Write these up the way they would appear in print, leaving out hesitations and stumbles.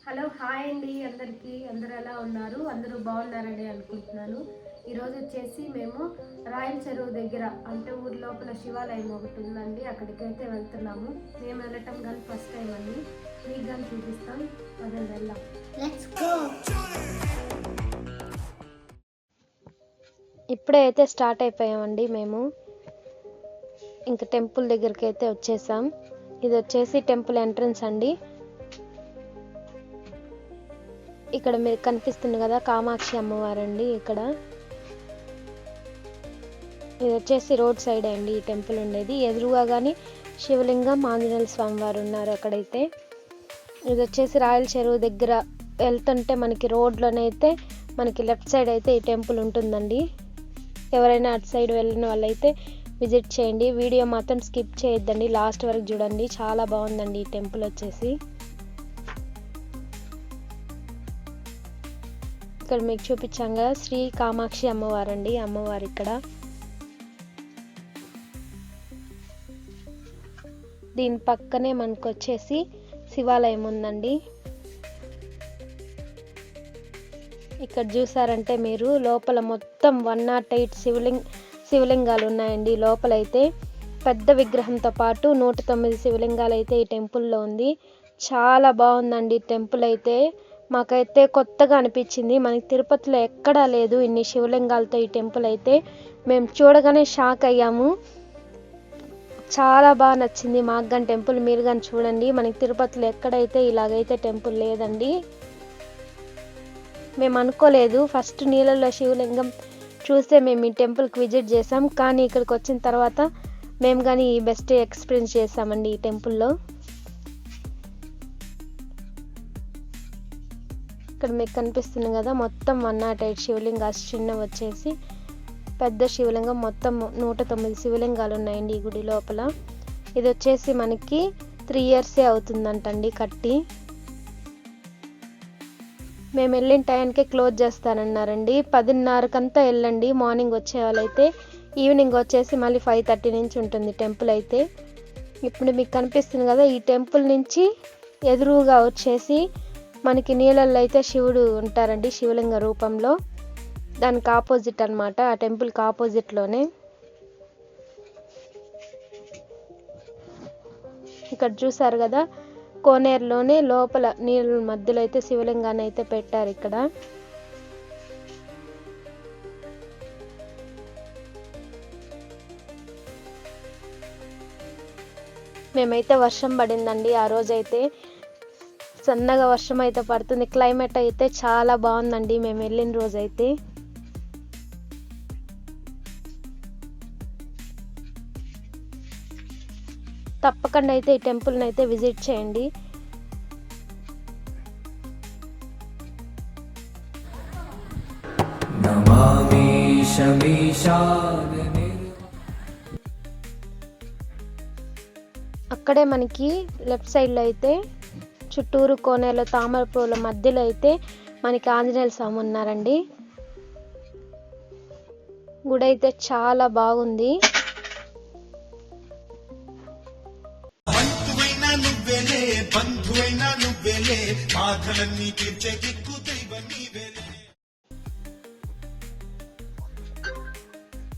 Hello hi అండి అందరికీ. అందరూ ఎలా ఉన్నారు? అందరూ బాగున్నారని అనుకుంటున్నాను. ఈరోజు వచ్చేసి మేము రాయల చెరువు దగ్గర అంటే ఊరి లోపల శివాలయం ఒకటి ఉందండి, అక్కడికైతే వెళ్తున్నాము. మేము వెళ్ళటం కానీ ఫస్ట్ టైం అండి, మీకు కానీ చూపిస్తాం. అదే వెళ్దాం. ఇప్పుడే అయితే స్టార్ట్ అయిపోయామండి. మేము ఇంకా టెంపుల్ దగ్గరికి అయితే వచ్చేసాం. ఇది వచ్చేసి టెంపుల్ ఎంట్రన్స్ అండి. ఇక్కడ మీరు కనిపిస్తుంది కదా కామాక్షి అమ్మవారండి. ఇక్కడ ఇది వచ్చేసి రోడ్ సైడ్ అండి ఈ టెంపుల్ ఉండేది. ఎదురుగా కానీ శివలింగం, ఆంజనేయ స్వామి వారు ఉన్నారు అక్కడైతే. ఇది వచ్చేసి రాయల చెరువు దగ్గర వెళ్తుంటే మనకి రోడ్లోనైతే మనకి లెఫ్ట్ సైడ్ అయితే ఈ టెంపుల్ ఉంటుందండి. ఎవరైనా అటు సైడ్ వెళ్ళిన వాళ్ళైతే విజిట్ చేయండి. వీడియో మాత్రం స్కిప్ చేయొద్దండి, లాస్ట్ వరకు చూడండి. చాలా బాగుందండి ఈ టెంపుల్ వచ్చేసి. ఇక్కడ మీకు చూపించాం కదా శ్రీ కామాక్షి అమ్మవారండి, అమ్మవారు ఇక్కడ. దీని పక్కనే మనకు వచ్చేసి శివాలయం ఉందండి. ఇక్కడ చూసారంటే మీరు లోపల మొత్తం 108 శివలింగాలు ఉన్నాయండి. లోపలైతే పెద్ద విగ్రహంతో పాటు 109 శివలింగాలు అయితే ఈ టెంపుల్లో ఉంది. చాలా బాగుందండి టెంపుల్ అయితే. మాకైతే కొత్తగా అనిపించింది. మనకి తిరుపతిలో ఎక్కడా లేదు ఇన్ని శివలింగాలతో ఈ టెంపుల్ అయితే. మేము చూడగానే షాక్ అయ్యాము. చాలా బాగా నచ్చింది మాకు కానీ టెంపుల్. మీరు కానీ చూడండి, మనకి తిరుపతిలో ఎక్కడైతే ఇలాగైతే టెంపుల్ లేదండి. మేము అనుకోలేదు, ఫస్ట్ నీళ్ళల్లో శివలింగం చూస్తే మేము ఈ టెంపుల్కి విజిట్ చేసాం. కానీ ఇక్కడికి వచ్చిన తర్వాత మేము కానీ బెస్ట్ ఎక్స్పీరియన్స్ చేసామండి ఈ టెంపుల్లో. ఇక్కడ మీకు కనిపిస్తుంది కదా మొత్తం 108 శివలింగాలు. చిన్న వచ్చేసి పెద్ద శివలింగం, మొత్తం 109 శివలింగాలు ఉన్నాయండి ఈ గుడి లోపల. ఇది వచ్చేసి మనకి 3 years అవుతుందంటండి కట్టి. మేము వెళ్ళిన టైంకే క్లోజ్ చేస్తానన్నారండి. 10:30కంతా వెళ్ళండి మార్నింగ్ వచ్చే వాళ్ళైతే. ఈవినింగ్ వచ్చేసి మళ్ళీ 5:30 నుంచి ఉంటుంది టెంపుల్ అయితే. ఇప్పుడు మీకు కనిపిస్తుంది కదా ఈ టెంపుల్ నుంచి ఎదురుగా వచ్చేసి మనకి నీళ్ళల్లో అయితే శివుడు ఉంటారండి శివలింగ రూపంలో. దానికి ఆపోజిట్ అనమాట, ఆ టెంపుల్కి ఆపోజిట్లోనే. ఇక్కడ చూసారు కదా కోనేరులోనే లోపల నీళ్ళ మధ్యలో అయితే శివలింగాన్ని అయితే పెట్టారు ఇక్కడ. మేమైతే వర్షం పడిందండి ఆ రోజైతే. సన్నగా వర్షం అయితే పడుతుంది. క్లైమేట్ అయితే చాలా బాగుందండి మేము వెళ్ళిన రోజైతే. తప్పకుండా అయితే ఈ టెంపుల్ని అయితే విజిట్ చేయండి. అక్కడే మనకి లెఫ్ట్ సైడ్లో అయితే చుట్టూరు కోనేరులో తామర పూల మధ్యలో అయితే మనకి ఆంజనేయ స్వామి ఉన్నారండి. గుడి అయితే చాలా బాగుంది.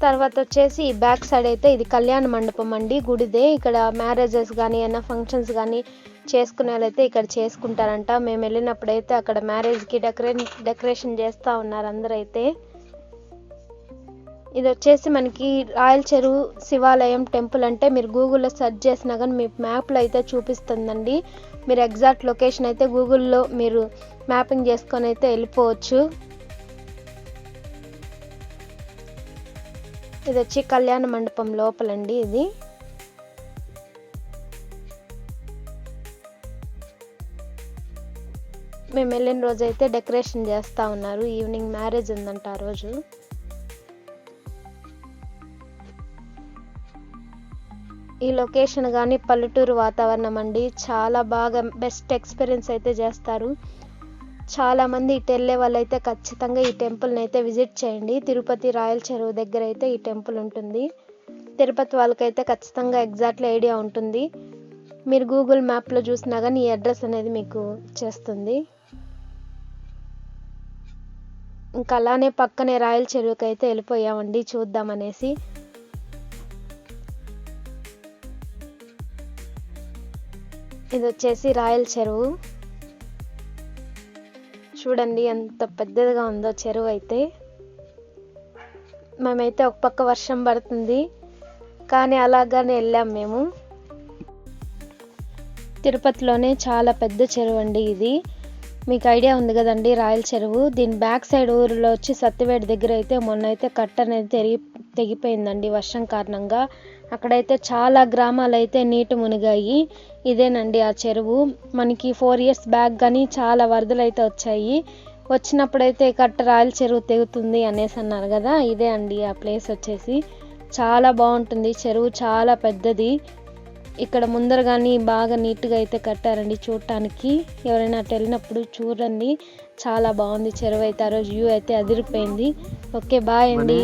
తర్వాత వచ్చేసి బ్యాక్ సైడ్ అయితే ఇది కళ్యాణ మండపం అండి గుడిదే. ఇక్కడ మ్యారేజెస్ కానీ ఏమైనా ఫంక్షన్స్ కానీ చేసుకునే వాళ్ళైతే ఇక్కడ చేసుకుంటారంట. మేము వెళ్ళినప్పుడైతే అక్కడ మ్యారేజ్కి డెకరేషన్ చేస్తూ ఉన్నారు అందరైతే. ఇది వచ్చేసి మనకి రాయల చెరువు శివాలయం టెంపుల్ అంటే మీరు గూగుల్లో సెర్చ్ చేసినా కానీ మీ మ్యాప్లో అయితే చూపిస్తుందండి. మీరు ఎగ్జాక్ట్ లొకేషన్ అయితే గూగుల్లో మీరు మ్యాపింగ్ చేసుకొని అయితే వెళ్ళిపోవచ్చు. ఇది వచ్చి కళ్యాణ మండపం లోపలండి ఇది. మేము వెళ్ళిన రోజు అయితే డెకరేషన్ చేస్తూ ఉన్నారు. ఈవినింగ్ మ్యారేజ్ ఉందంట ఆ రోజు. ఈ లొకేషన్ కానీ పల్లెటూరు వాతావరణం అండి. చాలా బాగా బెస్ట్ ఎక్స్పీరియన్స్ అయితే చేస్తారు. చాలామంది ఇటు వెళ్ళే వాళ్ళైతే ఖచ్చితంగా ఈ టెంపుల్ని అయితే విజిట్ చేయండి. తిరుపతి రాయల చెరువు దగ్గర అయితే ఈ టెంపుల్ ఉంటుంది. తిరుపతి వాళ్ళకైతే ఖచ్చితంగా ఎగ్జాక్ట్లీ ఐడియా ఉంటుంది. మీరు గూగుల్ మ్యాప్లో చూసినా కానీ ఈ అడ్రస్ అనేది మీకు చేస్తుంది. ఇంకా అలానే పక్కనే రాయల చెరువుకి అయితే వెళ్ళిపోయామండి చూద్దామనేసి. ఇది వచ్చేసి రాయల చెరువు. చూడండి ఎంత పెద్దదిగా ఉందో చెరువు అయితే. మేమైతే ఒక పక్క వర్షం పడుతుంది కానీ అలాగానే వెళ్ళాం మేము. తిరుపతిలోనే చాలా పెద్ద చెరువు అండి ఇది. మీకు ఐడియా ఉంది కదండి రాయల చెరువు. దీని బ్యాక్ సైడ్ ఊరిలో వచ్చి సత్యవేడి దగ్గర అయితే మొన్న అయితే కట్ట అనేది తెగిపోయిందండి వర్షం కారణంగా. అక్కడైతే చాలా గ్రామాలు అయితే నీటి మునిగాయి. ఇదేనండి ఆ చెరువు. మనకి 4 years బ్యాక్ కానీ చాలా వరదలు అయితే వచ్చాయి. వచ్చినప్పుడైతే కట్ట రాయల చెరువు తెగుతుంది అనేసి అన్నారు కదా, ఇదే అండి ఆ ప్లేస్ వచ్చేసి. చాలా బాగుంటుంది చెరువు, చాలా పెద్దది. ఇక్కడ ముందర కానీ బాగా నీట్గా అయితే కట్టారండి చూడటానికి. ఎవరైనా అటు వెళ్ళినప్పుడు చూడండి, చాలా బాగుంది చెరువు అయితే. ఆ రోజు వ్యూ అయితే అదిరిపోయింది. ఓకే బాయ్ అండి.